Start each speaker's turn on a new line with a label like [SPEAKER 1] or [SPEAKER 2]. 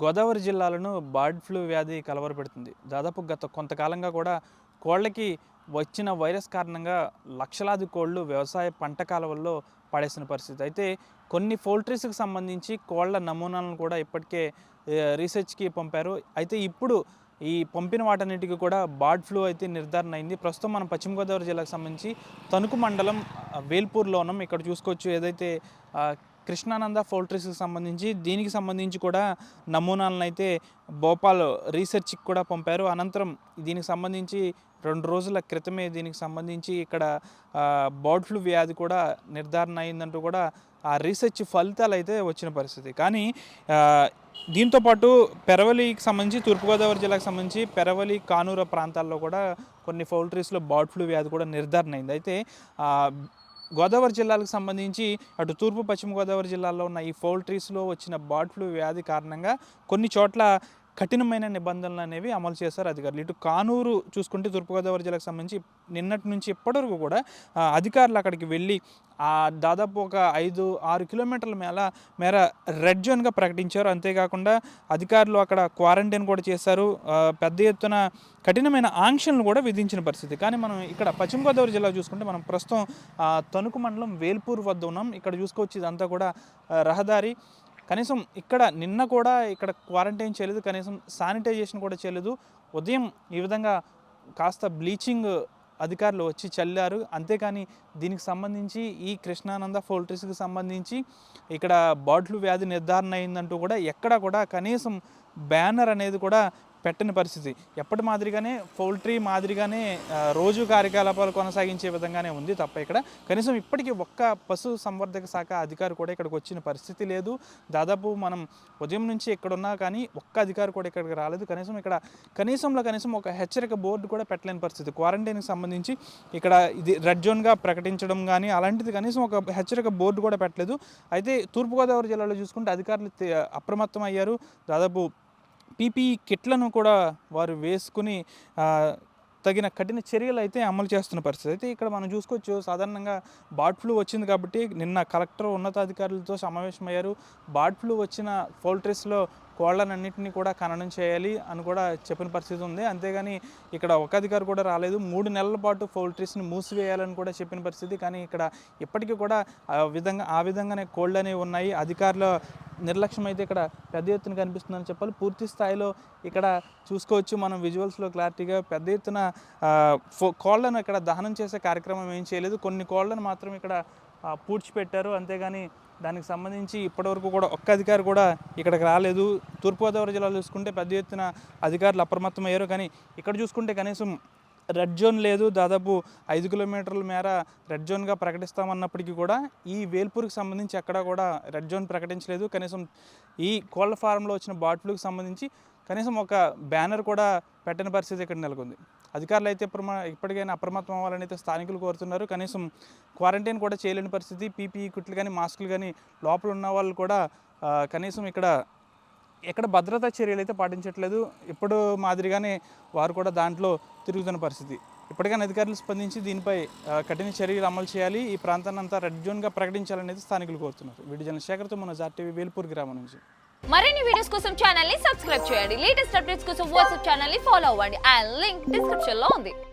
[SPEAKER 1] గోదావరి జిల్లాలను bird flu వ్యాధి కలవరపెడుతుంది. దాదాపు గత కొంతకాలంగా కూడా కోళ్ళకి వచ్చిన వైరస్ కారణంగా లక్షలాది కోళ్ళు వ్యవసాయ పంట కాలువల్లో పడేసిన పరిస్థితి. అయితే కొన్ని పౌల్ట్రీస్‌కి సంబంధించి కోళ్ళ నమూనాలను కూడా ఇప్పటికే రీసెర్చ్‌కి పంపారు. అయితే ఇప్పుడు ఈ పంపిన వాటన్నిటికి కూడా బర్డ్ ఫ్లూ అయితే నిర్ధారణ అయింది. ప్రస్తుతం మనం పశ్చిమ గోదావరి జిల్లాకు సంబంధించి తణుకు మండలం వేల్పూర్‌లో ఉన్నాం. ఇక్కడ చూసుకోవచ్చు ఏదైతే కృష్ణానంద పౌల్ట్రీస్‌కి సంబంధించి దీనికి సంబంధించి కూడా నమూనాలను అయితే భోపాల్ రీసెర్చ్‌కి కూడా పంపారు. అనంతరం దీనికి సంబంధించి 2 రోజుల క్రితమే దీనికి సంబంధించి ఇక్కడ బర్డ్ ఫ్లూ వ్యాధి కూడా నిర్ధారణ అయిందంటూ కూడా ఆ రీసెర్చ్ ఫలితాలు అయితే వచ్చిన పరిస్థితి. కానీ దీంతో పాటు పెరవలికి సంబంధించి తూర్పుగోదావరి జిల్లాకు సంబంధించి పెరవలి, కానూరు ప్రాంతాల్లో కూడా కొన్ని పౌల్ట్రీస్‌లో బర్డ్ ఫ్లూ వ్యాధి కూడా నిర్ధారణ అయింది. అయితే గోదావరి జిల్లాలకు సంబంధించి అటు తూర్పు, పశ్చిమ గోదావరి జిల్లాల్లో ఉన్న ఈ పౌల్ట్రీస్‌లో వచ్చిన బర్డ్ ఫ్లూ వ్యాధి కారణంగా కొన్ని చోట్ల కఠినమైన నిబంధనలు అనేవి అమలు చేశారు అధికారులు. ఇటు కానూరు చూసుకుంటే తూర్పుగోదావరి జిల్లాకు సంబంధించి నిన్నటి నుంచి ఇప్పటివరకు కూడా అధికారులు అక్కడికి వెళ్ళి దాదాపు ఒక 5-6 కిలోమీటర్ల మేర రెడ్ జోన్గా ప్రకటించారు. అంతేకాకుండా అధికారులు అక్కడ క్వారంటైన్ కూడా చేశారు. పెద్ద ఎత్తున కఠినమైన ఆంక్షలను కూడా విధించిన పరిస్థితి. కానీ మనం ఇక్కడ పశ్చిమ గోదావరి జిల్లా చూసుకుంటే మనం ప్రస్తుతం తణుకు మండలం వేల్పూర్ వద్ద ఉన్నాం. ఇక్కడ చూసుకోవచ్చు ఇదంతా కూడా రహదారి. కనీసం ఇక్కడ నిన్న కూడా ఇక్కడ క్వారంటైన్ చేయలేదు, కనీసం శానిటైజేషన్ కూడా చేయలేదు. ఉదయం ఈ విధంగా కాస్త బ్లీచింగ్ అధికారులు వచ్చి చల్లారు. అంతేకాని దీనికి సంబంధించి ఈ కృష్ణానంద పౌల్ట్రీస్కి సంబంధించి ఇక్కడ బర్డ్ ఫ్లూ వ్యాధి నిర్ధారణ అయిందంటూ కూడా ఎక్కడ కూడా కనీసం బ్యానర్ అనేది కూడా పెట్టని పరిస్థితి. ఎప్పటి మాదిరిగానే పౌల్ట్రీ మాదిరిగానే రోజు కార్యకలాపాలు కొనసాగించే విధంగానే ఉంది తప్ప ఇక్కడ కనీసం ఇప్పటికీ ఒక్క పశు సంవర్ధక శాఖ అధికారి కూడా ఇక్కడికి వచ్చిన పరిస్థితి లేదు. దాదాపు మనం ఉదయం నుంచి ఎక్కడున్నా కానీ ఒక్క అధికారి కూడా ఇక్కడికి రాలేదు. కనీసం ఒక హెచ్చరిక బోర్డు కూడా పెట్టలేని పరిస్థితి. క్వారంటైన్కి సంబంధించి ఇక్కడ ఇది రెడ్ జోన్గా ప్రకటించడం కానీ అలాంటిది కనీసం ఒక హెచ్చరిక బోర్డు కూడా పెట్టలేదు. అయితే తూర్పుగోదావరి జిల్లాలో చూసుకుంటే అధికారులు అప్రమత్తం అయ్యారు. దాదాపు పీపీఈ కిట్లను కూడా వారు వేసుకుని తగిన కఠిన చర్యలు అయితే అమలు చేస్తున్న పరిస్థితి. అయితే ఇక్కడ మనం చూసుకోవచ్చు సాధారణంగా బర్డ్ ఫ్లూ వచ్చింది కాబట్టి నిన్న కలెక్టర్ ఉన్నతాధికారులతో సమావేశమయ్యారు. బర్డ్ ఫ్లూ వచ్చిన పౌల్ట్రీస్లో కోళ్ళనన్నింటినీ కూడా ఖననం చేయాలి అని కూడా చెప్పిన పరిస్థితి ఉంది. అంతేగాని ఇక్కడ ఒక అధికారి కూడా రాలేదు. 3 నెలల పాటు పౌల్ట్రీస్ని మూసివేయాలని కూడా చెప్పిన పరిస్థితి. కానీ ఇక్కడ ఇప్పటికీ కూడా ఆ విధంగానే కోళ్ళు అనేవి ఉన్నాయి. అధికారుల నిర్లక్ష్యం అయితే ఇక్కడ పెద్ద ఎత్తున కనిపిస్తుందని చెప్పాలి. పూర్తి స్థాయిలో ఇక్కడ చూసుకోవచ్చు మనం విజువల్స్లో క్లారిటీగా పెద్ద ఎత్తున కోళ్లను ఇక్కడ దహనం చేసే కార్యక్రమం ఏం చేయలేదు. కొన్ని కోళ్లను మాత్రం ఇక్కడ పూడ్చిపెట్టారు. అంతేగాని దానికి సంబంధించి ఇప్పటివరకు కూడా ఒక్క అధికారి కూడా ఇక్కడికి రాలేదు. తూర్పుగోదావరి జిల్లాలో చూసుకుంటే పెద్ద ఎత్తున అధికారులు అప్రమత్తమయ్యారు. కానీ ఇక్కడ చూసుకుంటే కనీసం రెడ్ జోన్ లేదు. దాదాపు 5 కిలోమీటర్ల మేర రెడ్ జోన్గా ప్రకటిస్తామన్నప్పటికీ కూడా ఈ వేల్పూర్కి సంబంధించి ఎక్కడా కూడా రెడ్ జోన్ ప్రకటించలేదు. కనీసం ఈ కోళ్ళ ఫారంలో వచ్చిన బర్డ్ ఫ్లూకి సంబంధించి కనీసం ఒక బ్యానర్ కూడా పెట్టని పరిస్థితి ఇక్కడ నెలకొంది. అధికారులు అయితే ఇప్పటికైనా అప్రమత్తం అవ్వాలని అయితే స్థానికులు కోరుతున్నారు. కనీసం క్వారంటైన్ కూడా చేయలేని పరిస్థితి. పీపీఈ కిట్లు కానీ మాస్కులు కానీ లోపల ఉన్న వాళ్ళు కూడా కనీసం ఎక్కడ భద్రతా చర్యలు అయితే పాటించట్లేదు. ఇప్పుడు మాదిరిగానే వారు కూడా దాంట్లో తిరుగుతున్న పరిస్థితి. ఇప్పటికైనా అధికారులు స్పందించి దీనిపై కఠిన చర్యలు అమలు చేయాలి. ఈ ప్రాంతాన్ని అంతా రెడ్ జోన్గా ప్రకటించాలనేది స్థానికులు కోరుతున్నారు. వీడియో జర్నలిస్ట్ శేఖర్తో మన జాటీవీ వేల్పూర్ గ్రామం నుంచి.
[SPEAKER 2] మరిన్ని వీడియోస్ కోసం ఛానల్ ని సబ్స్క్రైబ్ చేయండి. లేటెస్ట్ అప్డేట్స్ కోసం వాట్సాప్ ఛానల్ ని ఫాలో అవ్వండి. ఆ లింక్ డిస్క్రిప్షన్ లో ఉంది.